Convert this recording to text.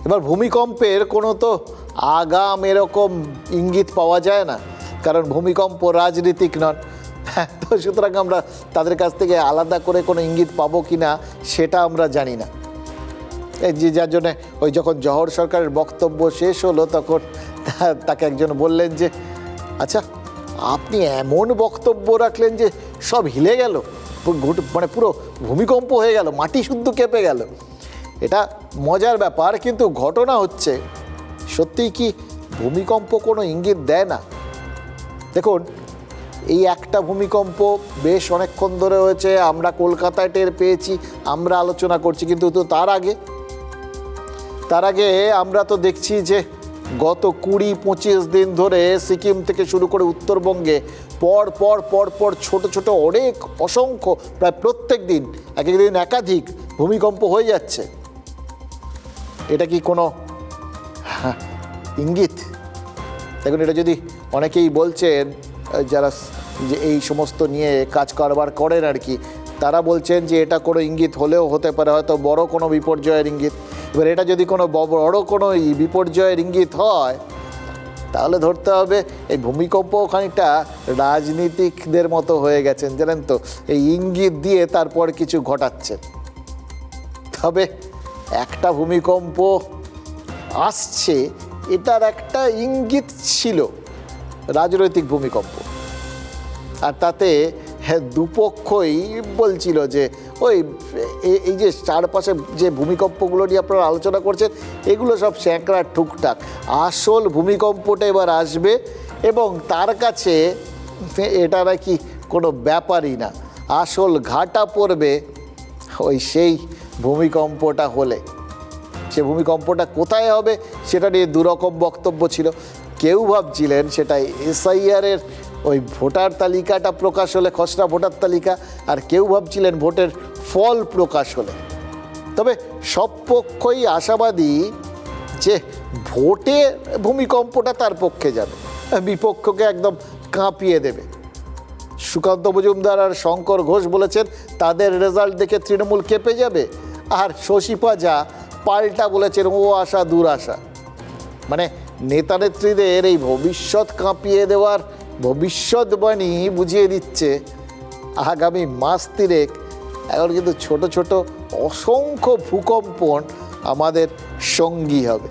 এবার ভূমিকম্পের কোনো তো আগাম এরকম ইঙ্গিত পাওয়া যায় না, কারণ ভূমিকম্প রাজনীতিক নন। তো সুতরাং আমরা তাদের কাছ থেকে আলাদা করে কোনো ইঙ্গিত পাবো কি না সেটা আমরা জানি না। এই যে যার জন্যে ওই যখন জহর সরকারের বক্তব্য শেষ হলো তখন তাকে একজন বললেন যে আচ্ছা আপনি এমন বক্তব্য রাখলেন যে সব হিলে গেল, মানে পুরো ভূমিকম্প হয়ে গেল, মাটি শুদ্ধ কেঁপে গেল। এটা মজার ব্যাপার, কিন্তু ঘটনা হচ্ছে সত্যিই কি ভূমিকম্প কোনো ইঙ্গিত দেয় না? দেখুন, এই একটা ভূমিকম্প বেশ অনেকক্ষণ ধরে হয়েছে, আমরা কলকাতায় টের পেয়েছি, আমরা আলোচনা করছি, কিন্তু তো তার আগে আমরা তো দেখছি যে গত 20-25 দিন ধরে সিকিম থেকে শুরু করে উত্তরবঙ্গে পর পর ছোট ছোট অনেক অসংখ্য প্রায় প্রত্যেক দিন এক একদিন একাধিক ভূমিকম্প হয়ে যাচ্ছে। এটা কি কোনো ইঙ্গিত? দেখুন, এটা যদি অনেকেই বলছেন যারা যে এই সমস্ত নিয়ে কাজ কারবার করেন আর কি, তারা বলছেন যে এটা কোনো ইঙ্গিত হলেও হতে পারে হয়তো বড় কোনো বিপর্যয়ের ইঙ্গিত। এবার এটা যদি কোনো বড় কোনো বিপর্যয়ের ইঙ্গিত হয় তাহলে ধরতে হবে এই ভূমিকম্প খানিকটা রাজনীতিকদের মতো হয়ে গেছেন, জানেন তো, এই ইঙ্গিত দিয়ে তারপর কিছু ঘটাচ্ছেন। তবে একটা ভূমিকম্প আসছে, এটার একটা ইঙ্গিত ছিল, রাজনৈতিক ভূমিকম্প। আর তাতে দুপক্ষই বলছিল যে ওই এই যে চারপাশে যে ভূমিকম্পগুলো নিয়ে আপনারা আলোচনা করছেন এগুলো সব স্যাঁকড়া টুকটাক, আসল ভূমিকম্পটা এবার আসবে এবং তার কাছে এটা নাকি কোনো ব্যাপারই না, আসল ঘাটা পড়বে ওই সেই ভূমিকম্পটা হলে। সে ভূমিকম্পটা কোথায় হবে সেটা নিয়ে দুরকম বক্তব্য ছিল। কেউ ভাবছিলেন সেটা এসআইআরের ওই ভোটার তালিকাটা প্রকাশ হলে, খসড়া ভোটার তালিকা, আর কেউ ভাবছিলেন ভোটের ফল প্রকাশ হলে। তবে সব পক্ষই আশাবাদী যে ভোটে ভূমিকম্পটা তার পক্ষে যাবে, বিপক্ষকে একদম কাঁপিয়ে দেবে। সুকান্ত মজুমদার আর শঙ্কর ঘোষ বলেছেন তাদের রেজাল্ট দেখে তৃণমূল কেঁপে যাবে, আর শশী পাজা পাল্টা বলেছেন ও আশা দূর আশা। মানে নেতা নেত্রীদের এই ভবিষ্যৎ কাঁপিয়ে দেওয়ার ভবিষ্যৎবাণী বুঝিয়ে দিচ্ছে আগামী মাস তিনেক এখন কিন্তু ছোট ছোট অসংখ্য ভূকম্পন আমাদের সঙ্গী হবে।